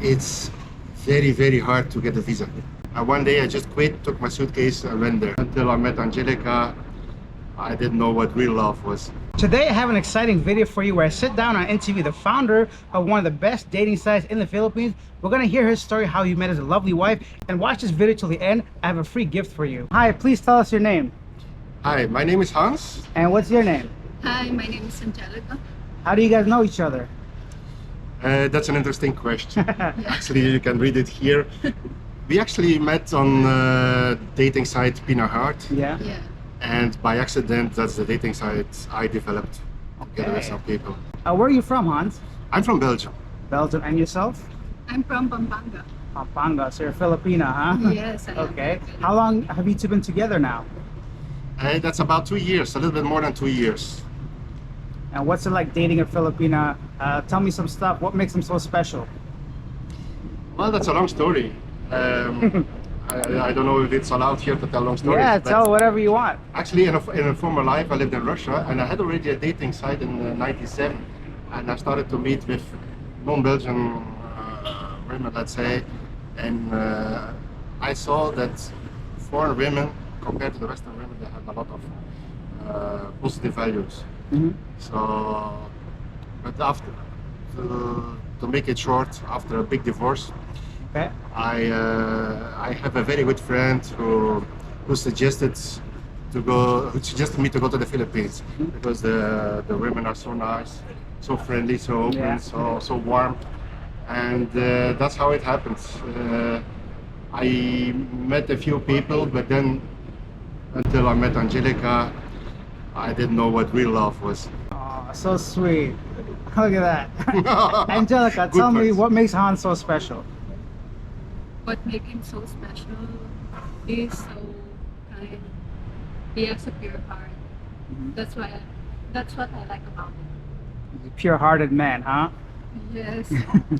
It's very, very hard to get a visa. One day I just quit, took my suitcase and went there. Until I met Angelica, I didn't know what real love was. Today I have an exciting video for you where I sit down on NTV, the founder of one of the best dating sites in the Philippines. We're gonna hear his story, how he met his lovely wife, and watch this video till the end. I have a free gift for you. Hi, please tell us your name. Hi, my name is Hans. And what's your name? Hi, my name is Angelica. How do you guys know each other? That's an interesting question. Actually, you can read it here. We actually met on dating site Pina Heart. Yeah. Yeah. And by accident, that's the dating site I developed together with Okay. some people. Where are you from, Hans? I'm from Belgium. Belgium. And yourself? I'm from Pampanga. Pampanga. So you're Filipina, huh? Yes, I am. Okay. How long have you two been together now? That's about 2 years, a little bit more than 2 years. And what's it like dating a Filipina? Tell me some stuff. What makes them so special? Well, that's a long story. I don't know if it's allowed here to tell long stories. Yeah, but tell whatever you want. Actually, in a former life, I lived in Russia, and I had already a dating site in '97, and I started to meet with non-Belgian women, let's say, and I saw that foreign women, compared to the Western women, they had a lot of positive values. Mhm. So, but after, to make it short, after a big divorce, Okay. I have a very good friend who suggested me to go to the Philippines because the women are so nice, so friendly, so open, Yeah. so warm, and that's how it happened. I met a few people, but then until I met Angelica, I didn't know what real love was. Oh, so sweet. Look at that. Angelica, Good tell me words. what makes Hans so special. What makes him so special is so kind. He has a pure heart. That's what I like about him. He's a pure-hearted man, huh? Yes.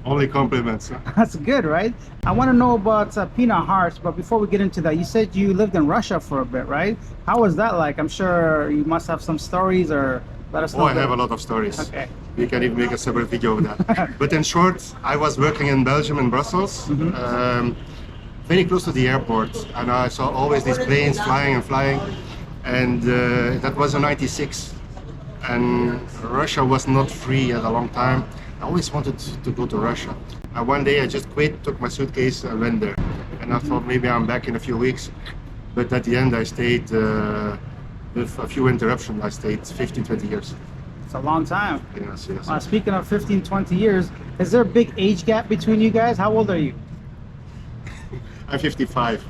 Only compliments. Huh? That's good, right? I want to know about Pina Hearts, but before we get into that, you said you lived in Russia for a bit, right? How was that like? I'm sure you must have some stories, or let us know. Oh, I have a lot of stories. Okay. We can even make a separate video of that. But in short, I was working in Belgium, in Brussels, very close to the airport, and I saw always these planes flying and flying, and that was in '96, and Russia was not free at a long time. I always wanted to go to Russia. One day I just quit, took my suitcase and went there, and I thought maybe I'm back in a few weeks, but at the end I stayed with a few interruptions. I stayed 15, 20 years. It's a long time. Yes, yes. Speaking of 15, 20 years, is there a big age gap between you guys? How old are you? I'm 55.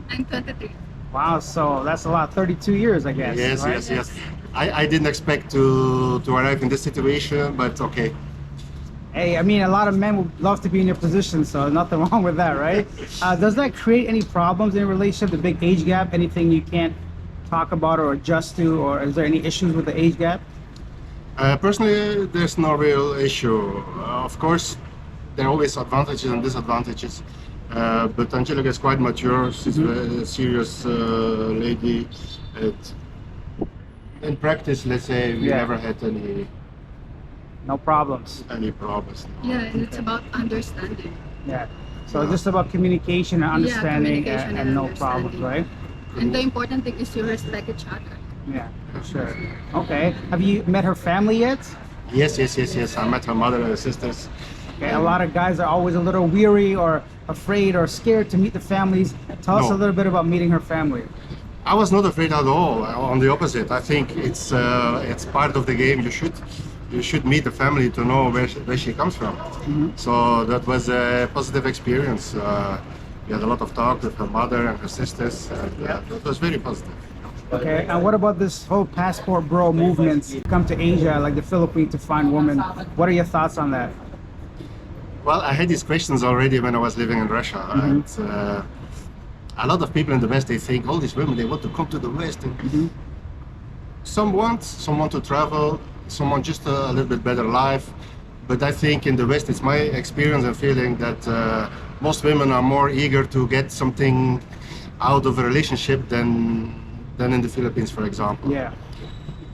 I'm 23. Wow, so that's a lot. 32 years, I guess. Yes, right? yes, yes. I didn't expect to arrive in this situation, but okay. Hey, I mean, a lot of men would love to be in your position, so nothing wrong with that, right? Does that create any problems in a relationship, the big age gap? Anything you can't talk about or adjust to, or is there any issues with the age gap? Personally, there's no real issue. Of course, there are always advantages and disadvantages. But Angelica is quite mature. She's a serious lady. In practice, let's say, we Yeah. never had No problems. any problems. Yeah, and it's about understanding. Yeah. So just about communication and understanding, communication and and no problems, right? And the important thing is you respect each other. Yeah, for sure. Okay. Have you met her family yet? Yes, yes, yes, yes. I met her mother and her sisters. Okay. A lot of guys are always a little weary or afraid or scared to meet the families. Tell us a No. little bit about meeting her family. I was not afraid at all. On the opposite, I think it's part of the game. You should meet the family to know where she comes from. So that was a positive experience. We had a lot of talk with her mother and her sisters, and it was very positive. Okay. And what about this whole passport bro movement? Come to Asia, like the Philippines, to find women. What are your thoughts on that? Well, I had these questions already when I was living in Russia, and a lot of people in the West, they think all these women, they want to come to the West, and some want to travel, some want just a little bit better life. But I think in the West, it's my experience and feeling that most women are more eager to get something out of a relationship than in the Philippines, for example. Yeah.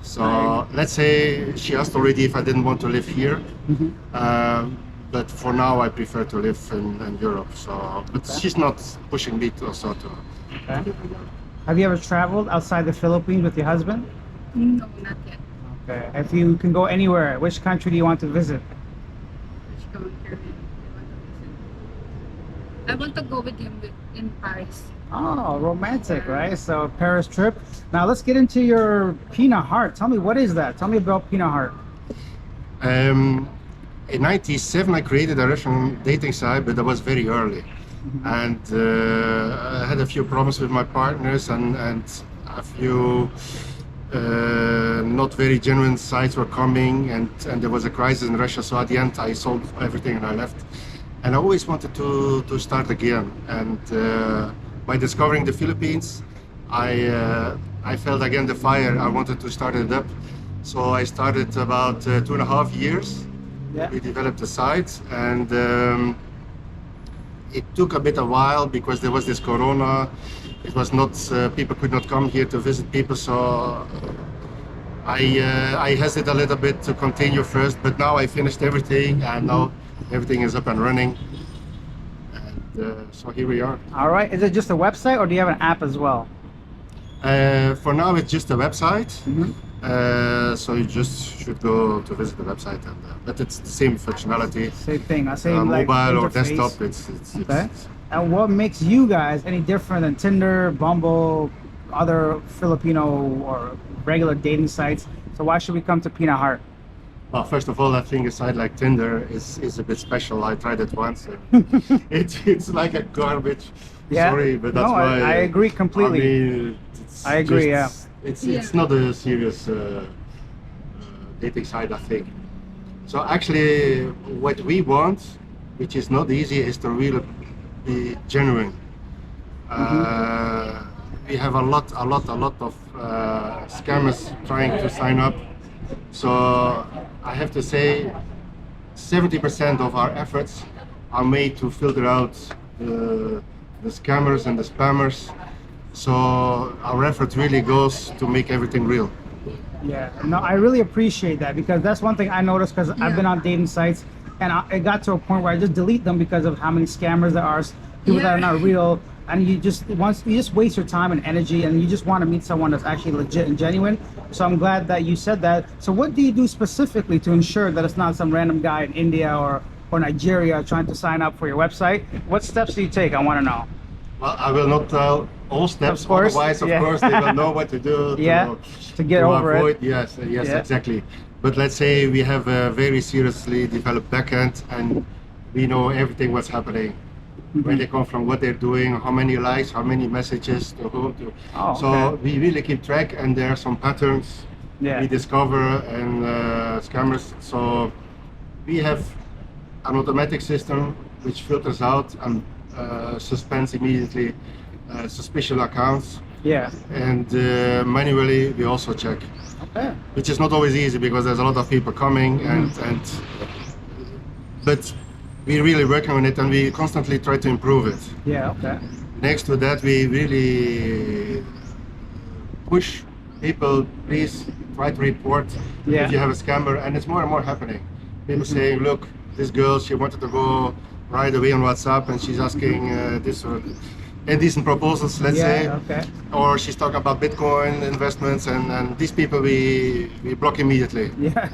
So let's say she asked already if I didn't want to live here. but for now I prefer to live in Europe. So, but she's not pushing me to also to. Okay. Have you ever traveled outside the Philippines with your husband? No, not yet. Okay. If you can go anywhere, which country do you want to visit? Which country do you want to visit? I want to go with him in Paris. Oh, romantic, right? So Paris trip. Now let's get into your Pina Heart. Tell me, what is that? Tell me about Pina Heart. In '97, I created a Russian dating site, but that was very early, and I had a few problems with my partners, and a few not very genuine sites were coming, and there was a crisis in Russia. So at the end, I sold everything and I left. And I always wanted to start again. And by discovering the Philippines, I felt again the fire. I wanted to start it up. So I started about 2.5 years. Yeah. We developed the site, and it took a bit a while because there was this Corona. It was not people could not come here to visit people, so I hesitated a little bit to continue first. But now I finished everything, and now everything is up and running. And so here we are. All right. Is it just a website or do you have an app as well? For now, it's just a website. Mhm. So you just should go to visit the website, and but it's the same functionality. Same thing. I say like Mobile or interface. desktop. It's Okay. And what makes you guys any different than Tinder, Bumble, other Filipino or regular dating sites? So why should we come to Pina Heart? Well, first of all, I think a site like Tinder is a bit special. I tried it once. And it's like a garbage. Yeah. Sorry, but that's No, why. I agree completely. I mean, it's I agree, just- It's not a serious dating site, I think. So actually, what we want, which is not easy, is to really be genuine. We have a lot of scammers trying to sign up. So I have to say, 70% of our efforts are made to filter out the scammers and the spammers. So our effort really goes to make everything real. Yeah, no, I really appreciate that because that's one thing I noticed because I've been on dating sites and it got to a point where I just delete them because of how many scammers there are, people that are not real, and you just waste your time and energy, and you just want to meet someone that's actually legit and genuine. So I'm glad that you said that. So what do you do specifically to ensure that it's not some random guy in India or Nigeria trying to sign up for your website? What steps do you take? I want to know. Well, I will not tell all steps, Of course, otherwise, of yeah. course, they will know what to do To get over avoid. it. Yes, Yeah. exactly. But let's say we have a very seriously developed backend, and we know everything what's happening. Where they come from, what they're doing, how many likes, how many messages to whom. Oh, So okay. we really keep track, and there are some patterns Yeah. we discover and scammers. So we have an automatic system which filters out and suspends immediately suspicious accounts, Yeah. and manually we also check, Okay. which is not always easy because there's a lot of people coming, and but we're really working on it, and we constantly try to improve it. Yeah. Okay. Next to that, we really push people, please try to report Yeah. if you have a scammer, and it's more and more happening. People saying, look, this girl, she wanted to go right away on WhatsApp, and she's asking this or indecent proposals, let's say, Yeah. Okay. or she's talking about Bitcoin investments, and these people we block immediately Yeah.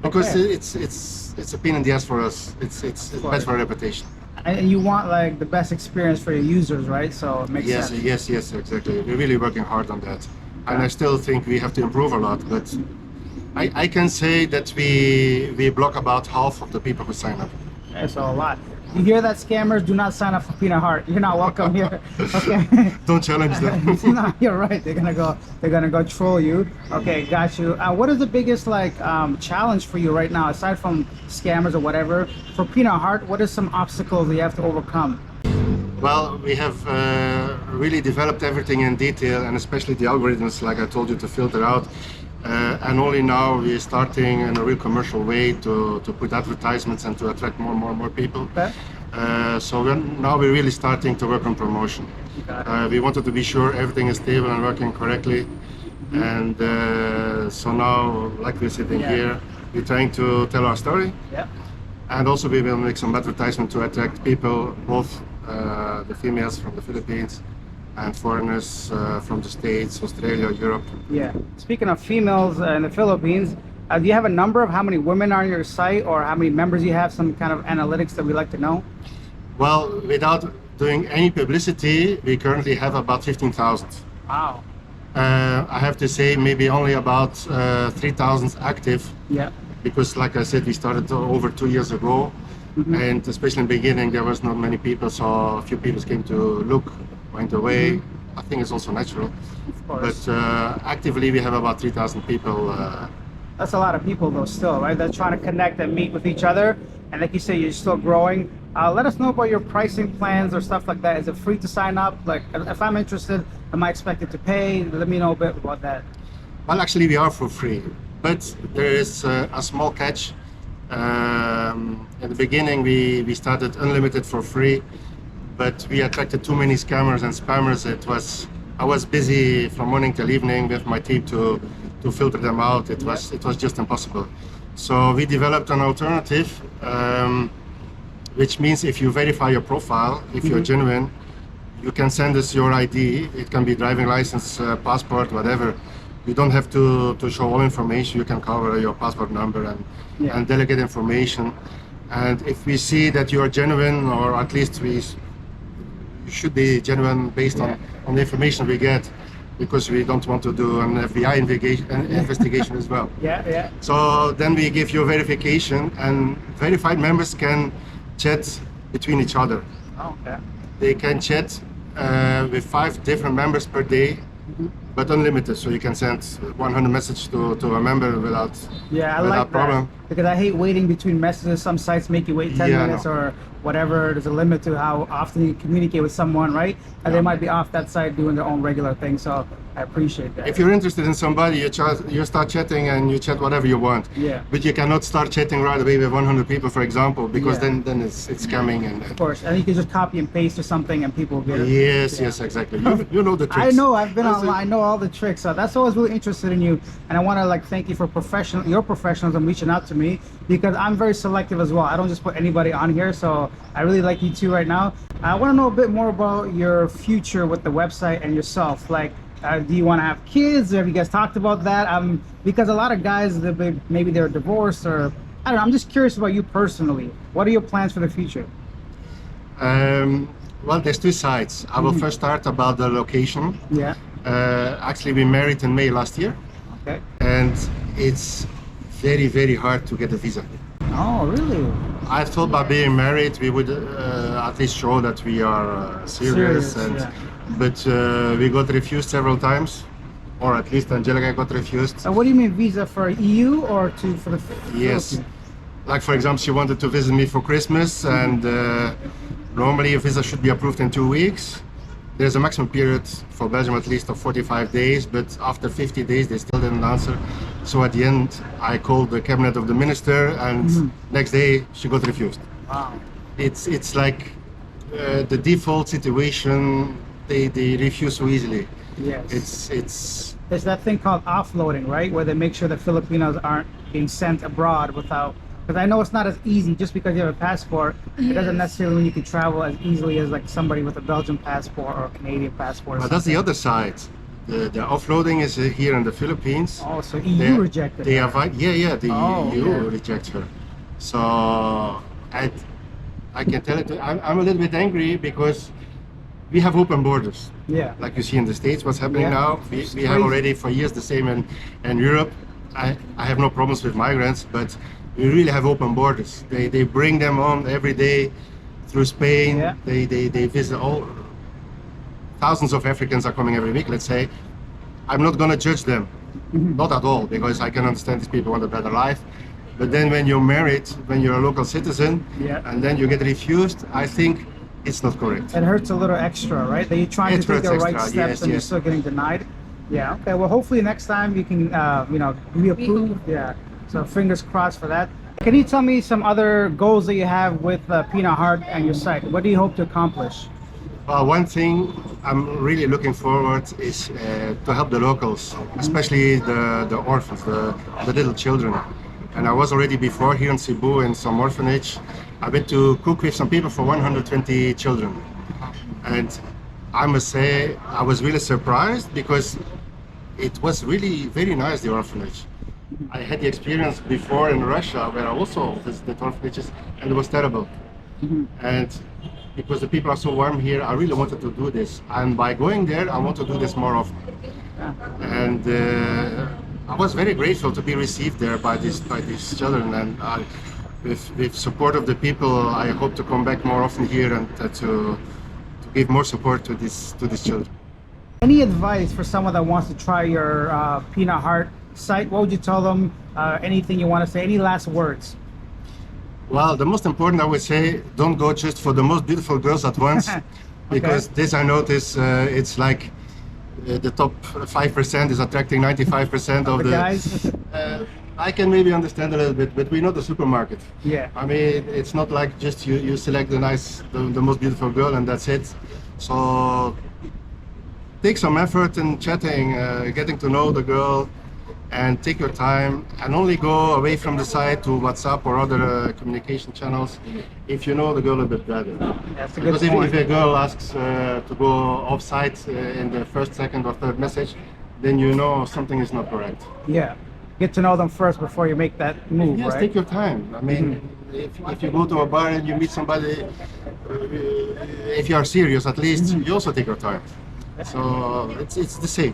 because Okay. it's a pain in the ass for us. It's bad for our reputation. And you want like the best experience for your users, right? So it makes sense. Yes, exactly. We're really working hard on that, and I still think we have to improve a lot. But I can say that we block about half of the people who sign up. Okay, so a lot. You hear that, scammers? Do not sign up for Pina Heart. You're not welcome here. Okay. Don't challenge them. No, you're right. They're gonna go troll you. Okay, got you. What is the biggest like challenge for you right now, aside from scammers or whatever? For Pina Heart, what are some obstacles that you have to overcome? Well, we have really developed everything in detail, and especially the algorithms, like I told you, to filter out. And only now we're starting in a real commercial way to put advertisements and to attract more people. Okay. So we're really starting to work on promotion. We wanted to be sure everything is stable and working correctly. And so now, like we're sitting Yeah. here, we're trying to tell our story. Yeah. And also we will make some advertisement to attract people, both the females from the Philippines and foreigners from the States, Australia, Europe. Yeah. Speaking of females in the Philippines, do you have a number of how many women are on your site or how many members you have? Some kind of analytics that we like to know? Well, without doing any publicity, we currently have about 15,000. Wow. I have to say maybe only about 3,000 active, Yeah. because like I said, we started over 2 years ago. And especially in the beginning, there was not many people, so a few people came to look, went away. I think it's also natural. Of course. But actively, we have about 3,000 people. That's a lot of people though still, right? They're trying to connect and meet with each other. And like you say, you're still growing. Let us know about your pricing plans or stuff like that. Is it free to sign up? Like if I'm interested, am I expected to pay? Let me know a bit about that. Well, actually, we are for free, but there is a small catch. In the beginning, we started unlimited for free, but we attracted too many scammers and spammers. I was busy from morning till evening with my team to filter them out. It was just impossible. So we developed an alternative, which means if you verify your profile, if you're genuine, you can send us your ID. It can be driving license, passport, whatever. You don't have to show all information. You can cover your passport number and delegate information. And if we see that you are genuine, or at least you should be genuine based on the information we get, because we don't want to do an FBI investigation as well. Yeah. So then we give you a verification, and verified members can chat between each other. Okay. They can chat with 5 different members per day, but unlimited. So you can send 100 messages to a member without Like problem. that because I hate waiting between messages. Some sites make you wait 10 minutes or whatever. There's a limit to how often you communicate with someone, right? And they might be off that site doing their own regular thing. So I appreciate that. If you're interested in somebody, you start chatting and you chat whatever you want. Yeah. But you cannot start chatting right away with 100 people, for example, because then it's scamming Of course, and you can just copy and paste or something, and people will get it. Yes, exactly. You know the tricks. I know. I've been online. I know all the tricks. So that's why I was really interested in you, and I want to thank you for your professionalism reaching out to me, because I'm very selective as well. I don't just put anybody on here. So I really like you too right now. I want to know a bit more about your future with the website and yourself. Do you want to have kids? Or have you guys talked about that? Because a lot of guys, maybe they're divorced, or I don't know. I'm just curious about you personally. What are your plans for the future? Well, there's 2 sides. I will first start about the location. Yeah. Actually, we married in May last year, Okay. and it's very, very hard to get a visa. Oh, really? I thought by being married, we would at least show that we are serious. But we got refused several times, or at least Angelica got refused. What do you mean visa for EU or for the Yes. Philippines? Like, for example, she wanted to visit me for Christmas, and normally a visa should be approved in 2 weeks. There's a maximum period for Belgium, at least, of 45 days, but after 50 days, they still didn't answer. So at the end, I called the cabinet of the minister, and next day, she got refused. Wow. It's like the default situation. They refuse so easily. Yes. It's There's that thing called offloading, right? Where they make sure that Filipinos aren't being sent abroad without. Because I know it's not as easy. Just because you have a passport, it doesn't necessarily mean you can travel as easily as somebody with a Belgian passport or a Canadian passport. But that's the other side. The offloading is here in the Philippines. Oh, so EU rejected They her. avoid, the EU rejects her. So I can tell it. I'm a little bit angry because we have open borders. Yeah. Like you see in the States, what's happening Yeah. now. We have crazy. already for years the same in Europe. I have no problems with migrants, but we really have open borders. They bring them on every day through Spain. Yeah. They visit all. Thousands of Africans are coming every week, let's say. I'm not gonna judge them, not at all, because I can understand these people want a better life. But then when you're married, when you're a local citizen, and then you get refused, I think it's not correct. It hurts a little extra, right? That you're trying It to take the hurts right extra, steps yes, and you're yes. still getting denied. Yeah. Okay. Well, hopefully next time you can, be approved. Yeah. So fingers crossed for that. Can you tell me some other goals that you have with Peanut Heart and your site? What do you hope to accomplish? One thing I'm really looking forward is to help the locals, especially the orphans, the little children. and I was already before here in Cebu in some orphanage. I went to cook with some people for 120 children, and I must say I was really surprised because it was really very nice, the orphanage. I had the experience before in Russia where I also visited orphanages, and it was terrible. And because the people are so warm here, I really wanted to do this, and by going there I want to do this more often. And I was very grateful to be received there by these children, and with support of the people, I hope to come back more often here and to give more support to these children. Any advice for someone that wants to try your Peanut Heart site? What would you tell them? Anything you want to say? Any last words? Well, the most important, I would say, don't go just for the most beautiful girls at once, because this I notice it's like the top 5% is attracting 95% of The guys? I can maybe understand a little bit, but we know the supermarket. Yeah. I mean, it's not like just you select the most beautiful girl and that's it. So take some effort in chatting, getting to know the girl, and take your time, and only go away from the site to WhatsApp or other communication channels if you know the girl a bit better. That's a good Because point. if a girl asks to go off site in the first, second, or third message, then you know something is not correct. Yeah. Get to know them first before you make that move, Yes, right? take your time. I mean, if you go to a bar and you meet somebody, if you are serious, at least you also take your time. So it's the same.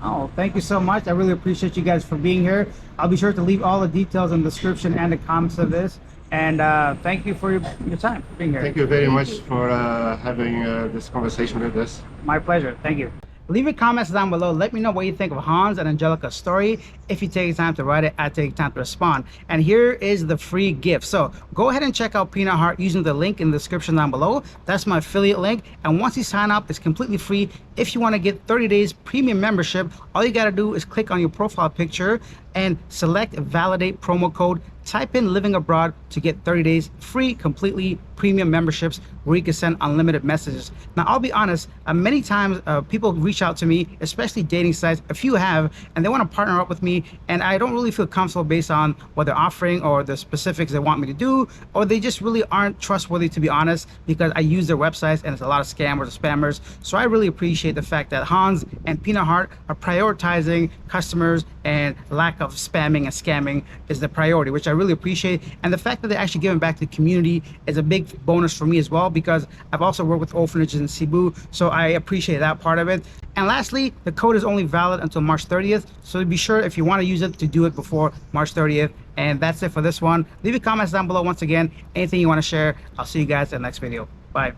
Oh, thank you so much. I really appreciate you guys for being here. I'll be sure to leave all the details in the description and the comments of this. And thank you for your time for being here. Thank you very much for having this conversation with us. My pleasure. Thank you. Leave your comments down below. Let me know what you think of Hans and Angelica's story. If you take time to write it, I take time to respond. And here is the free gift. So go ahead and check out Peanut Heart using the link in the description down below. That's my affiliate link. And once you sign up, it's completely free. If you want to get 30 days premium membership, all you got to do is click on your profile picture and select validate promo code. Type in living abroad to get 30 days free, completely premium memberships where you can send unlimited messages. Now, I'll be honest, many times people reach out to me, especially dating sites, a few have, and they want to partner up with me, and I don't really feel comfortable based on what they're offering or the specifics they want me to do, or they just really aren't trustworthy, to be honest, because I use their websites and it's a lot of scammers or spammers. So I really appreciate the fact that Hans and Peanut Heart are prioritizing customers, and lack of spamming and scamming is the priority, which I really appreciate. And the fact that they're actually giving back to the community is a big bonus for me as well, because I've also worked with orphanages in Cebu, so I appreciate that part of it. And lastly, the code is only valid until March 30th, so be sure if you want to use it to do it before March 30th. And that's it for this one. Leave your comments down below. Once again, anything you want to share. I'll see you guys in the next video. Bye.